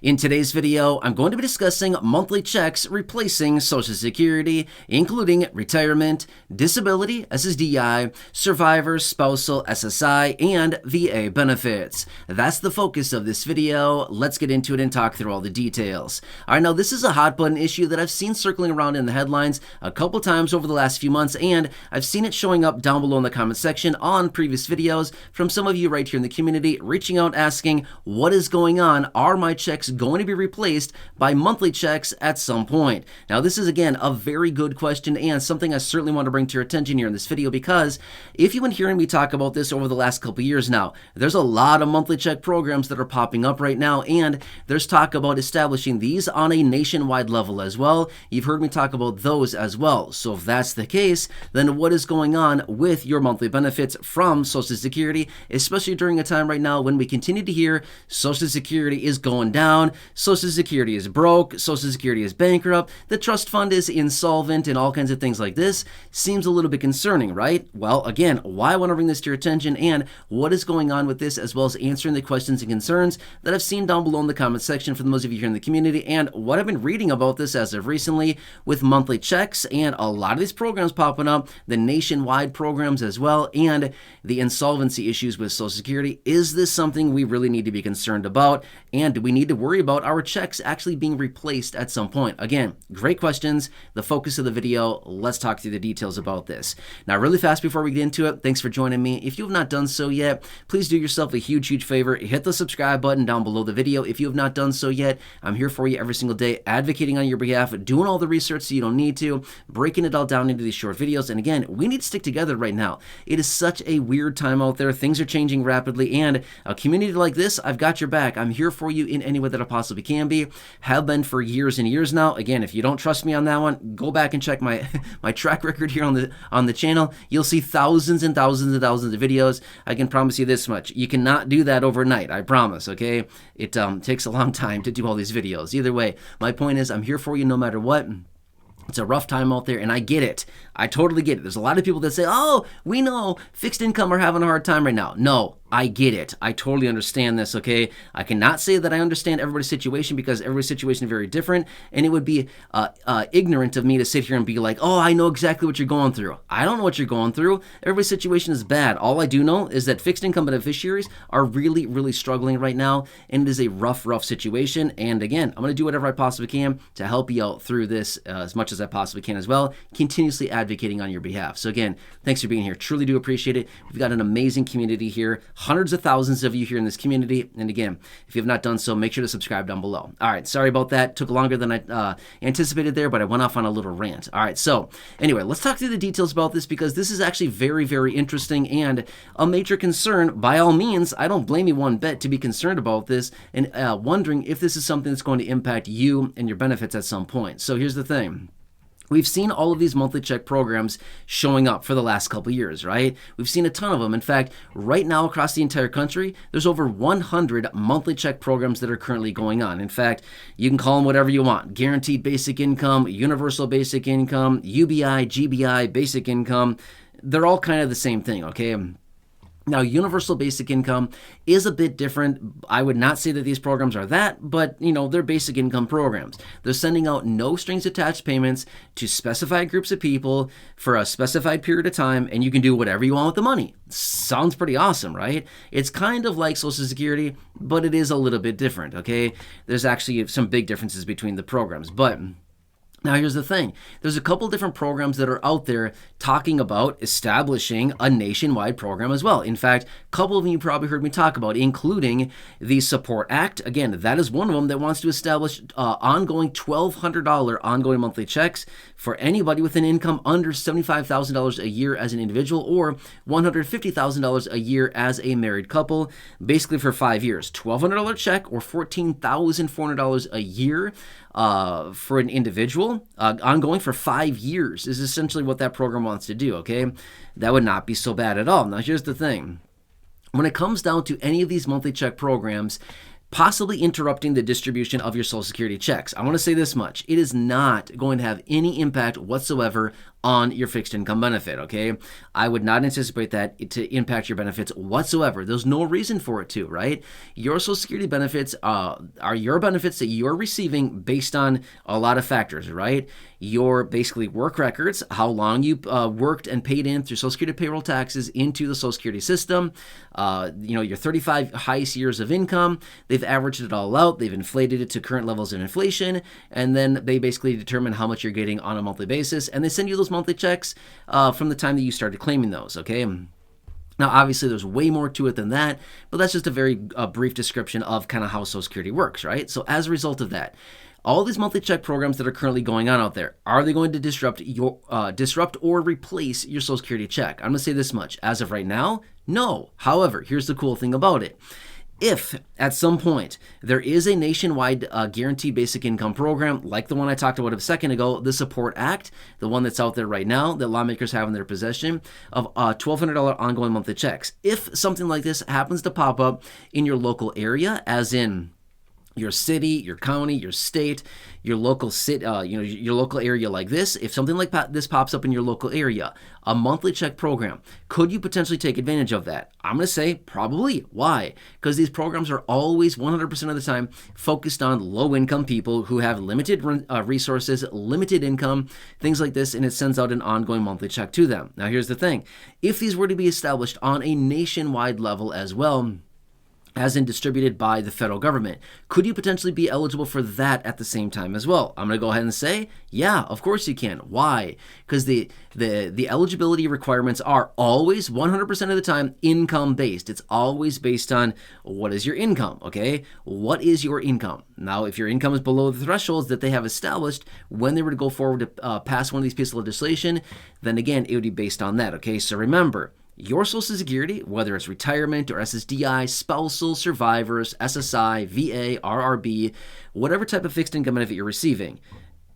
In today's video, I'm going to be discussing monthly checks replacing Social Security, including retirement, disability, SSDI, survivor, spousal, SSI, and VA benefits. That's the focus of this video. Let's get into it and talk through all the details. All right, now this is a hot button issue that I've seen circling around in the headlines a couple times over the last few months, and I've seen it showing up down below in the comment section on previous videos from some of you right here in the community reaching out asking, what is going on? Are my checks going to be replaced by monthly checks at some point? Now, this is again a very good question and something I certainly want to bring to your attention here in this video, because if you've been hearing me talk about this over the last couple years now, there's a lot of monthly check programs that are popping up right now, and there's talk about establishing these on a nationwide level as well. You've heard me talk about those as well. So if that's the case, then what is going on with your monthly benefits from Social Security, especially during a time right now when we continue to hear Social Security is going down, Social Security is broke, Social Security is bankrupt, the trust fund is insolvent, and all kinds of things like this? Seems a little bit concerning, right? Well, again, why I want to bring this to your attention and what is going on with this, as well as answering the questions and concerns that I've seen down below in the comment section for those of you here in the community, and what I've been reading about this as of recently with monthly checks and a lot of these programs popping up, the nationwide programs as well, and the insolvency issues with Social Security. Is this something we really need to be concerned about? And do we need to worry about our checks actually being replaced at some point? Again, great questions. The focus of the video. Let's talk through the details about this. Now, really fast before we get into it, thanks for joining me. If you have not done so yet, please do yourself a huge favor. Hit the subscribe button down below the video. If you have not done so yet, I'm here for you every single day, advocating on your behalf, doing all the research so you don't need to, breaking it all down into these short videos. And again, we need to stick together right now. It is such a weird time out there. Things are changing rapidly, and a community like this, I've got your back. I'm here for you in any way that I possibly can be. Have been for years and years now. Again, if you don't trust me on that one, go back and check my track record here on the channel. You'll see thousands and thousands and thousands of videos. I can promise you this much: you cannot do that overnight. I promise. Okay, it takes a long time to do all these videos. Either way, my point is, I'm here for you no matter what. It's a rough time out there, and I get it. I totally get it. There's a lot of people that say, oh, we know fixed income are having a hard time right now. No, I get it. I totally understand this, okay? I cannot say that I understand everybody's situation, because everybody's situation is very different, and it would be ignorant of me to sit here and be like, oh, I know exactly what you're going through. I don't know what you're going through. Everybody's situation is bad. All I do know is that fixed income beneficiaries are really, really struggling right now, and it is a rough situation. And again, I'm going to do whatever I possibly can to help you out through this as much as I possibly can as well, continuously advocating on your behalf. So again, thanks for being here. Truly do appreciate it. We've got an amazing community here, hundreds of thousands of you here in this community. And again, if you have not done so, make sure to subscribe down below. All right, sorry about that. Took longer than I anticipated there, but I went off on a little rant. All right, so anyway, let's talk through the details about this, because this is actually very, very interesting and a major concern. By all means, I don't blame you one bit to be concerned about this and wondering if this is something that's going to impact you and your benefits at some point. So here's the thing. We've seen all of these monthly check programs showing up for the last couple years, right? We've seen a ton of them. In fact, right now across the entire country, there's over 100 monthly check programs that are currently going on. In fact, you can call them whatever you want: guaranteed basic income, universal basic income, UBI, GBI, basic income. They're all kind of the same thing, okay? Now, universal basic income is a bit different. I would not say that these programs are that, but they're basic income programs. They're sending out no strings attached payments to specified groups of people for a specified period of time, and you can do whatever you want with the money. Sounds pretty awesome, right? It's kind of like Social Security, but it is a little bit different, okay? There's actually some big differences between the programs, but now, here's the thing. There's a couple different programs that are out there talking about establishing a nationwide program as well. In fact, a couple of them you probably heard me talk about, including the Support Act. Again, that is one of them that wants to establish ongoing $1,200 ongoing monthly checks for anybody with an income under $75,000 a year as an individual, or $150,000 a year as a married couple, basically for 5 years. $1,200 check, or $14,400 a year for an individual, ongoing for 5 years, is essentially what that program wants to do, okay? That would not be so bad at all. Now, here's the thing. When it comes down to any of these monthly check programs, possibly interrupting the distribution of your Social Security checks, I want to say this much: it is not going to have any impact whatsoever on your fixed income benefit, okay? I would not anticipate that to impact your benefits whatsoever. There's no reason for it to, right? Your Social Security benefits are your benefits that you're receiving based on a lot of factors, right? Your basically work records, how long you worked and paid in through Social Security payroll taxes into the Social Security system, your 35 highest years of income. They've averaged it all out. They've inflated it to current levels of inflation, and then they basically determine how much you're getting on a monthly basis, and they send you those monthly checks from the time that you started claiming those, okay? Now, obviously, there's way more to it than that, but that's just a very brief description of kind of how Social Security works, right? So as a result of that, all these monthly check programs that are currently going on out there, are they going to disrupt or replace your Social Security check? I'm going to say this much. As of right now, no. However, here's the cool thing about it. If at some point there is a nationwide guaranteed basic income program like the one I talked about a second ago, the Support Act, the one that's out there right now that lawmakers have in their possession of $1,200 ongoing monthly checks. If something like this happens to pop up in your local area, as in your city, your county, your state, your local city, your local area like this, if something like this pops up in your local area, a monthly check program, could you potentially take advantage of that? I'm going to say probably. Why? Because these programs are always 100% of the time focused on low-income people who have limited resources, limited income, things like this, and it sends out an ongoing monthly check to them. Now, here's the thing. If these were to be established on a nationwide level as well, as in distributed by the federal government, could you potentially be eligible for that at the same time as well? I'm going to go ahead and say, yeah, of course you can. Why? Because the eligibility requirements are always 100% of the time income based. It's always based on what is your income, okay? What is your income? Now, if your income is below the thresholds that they have established when they were to go forward to pass one of these pieces of legislation, then again, it would be based on that, okay? So remember, your Social Security, whether it's retirement or SSDI, spousal, survivors, SSI, VA, RRB, whatever type of fixed income benefit you're receiving,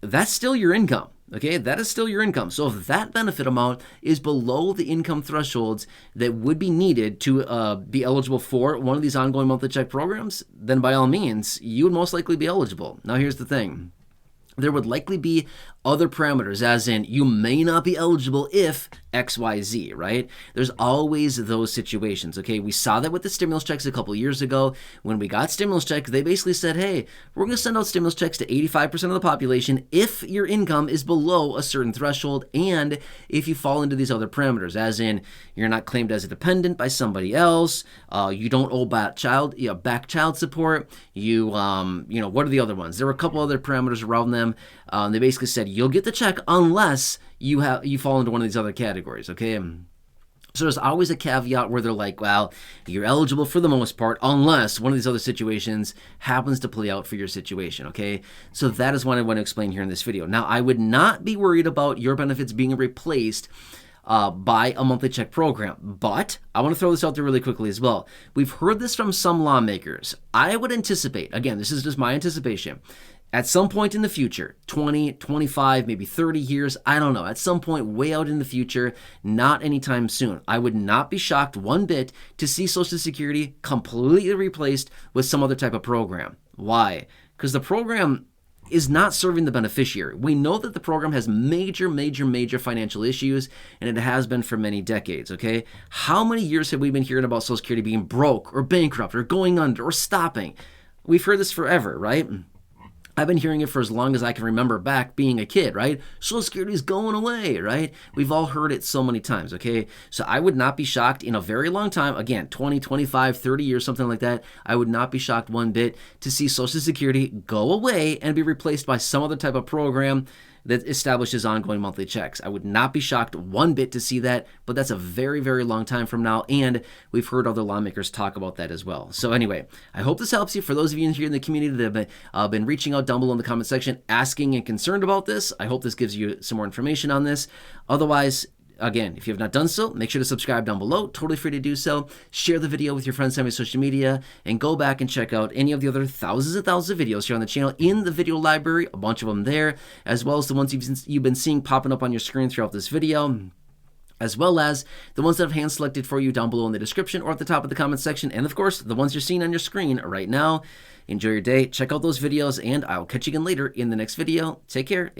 that's still your income, okay? That is still your income. So if that benefit amount is below the income thresholds that would be needed to be eligible for one of these ongoing monthly check programs, then by all means, you would most likely be eligible. Now, here's the thing. There would likely be other parameters, as in you may not be eligible if XYZ, right? There's always those situations, okay? We saw that with the stimulus checks a couple years ago. When we got stimulus checks, they basically said, hey, we're going to send out stimulus checks to 85% of the population if your income is below a certain threshold and if you fall into these other parameters, as in you're not claimed as a dependent by somebody else, you don't owe back child support, what are the other ones? There were a couple other parameters around them. They basically said you'll get the check unless you fall into one of these other categories, okay? So there's always a caveat where they're like, well, you're eligible for the most part unless one of these other situations happens to play out for your situation, okay? So that is what I want to explain here in this video. Now, I would not be worried about your benefits being replaced by a monthly check program. But I want to throw this out there really quickly as well. We've heard this from some lawmakers. I would anticipate, again, this is just my anticipation, at some point in the future, 20, 25, maybe 30 years, I don't know, at some point way out in the future, not anytime soon, I would not be shocked one bit to see Social Security completely replaced with some other type of program. Why? Because the program is not serving the beneficiary. We know that the program has major financial issues, and it has been for many decades, okay? How many years have we been hearing about Social Security being broke or bankrupt or going under or stopping? We've heard this forever, right? I've been hearing it for as long as I can remember back being a kid, right? Social Security is going away, right? We've all heard it so many times, okay? So I would not be shocked in a very long time, again, 20, 25, 30 years, something like that, I would not be shocked one bit to see Social Security go away and be replaced by some other type of program that establishes ongoing monthly checks. I would not be shocked one bit to see that, but that's a very long time from now, and we've heard other lawmakers talk about that as well. So anyway, I hope this helps you. For those of you here in the community that have been reaching out down below in the comment section, asking and concerned about this, I hope this gives you some more information on this. Otherwise, again, if you have not done so, make sure to subscribe down below. Totally free to do so. Share the video with your friends on social media, and go back and check out any of the other thousands and thousands of videos here on the channel in the video library, a bunch of them there, as well as the ones you've been seeing popping up on your screen throughout this video, as well as the ones that I've hand-selected for you down below in the description or at the top of the comment section, and of course, the ones you're seeing on your screen right now. Enjoy your day, check out those videos, and I'll catch you again later in the next video. Take care.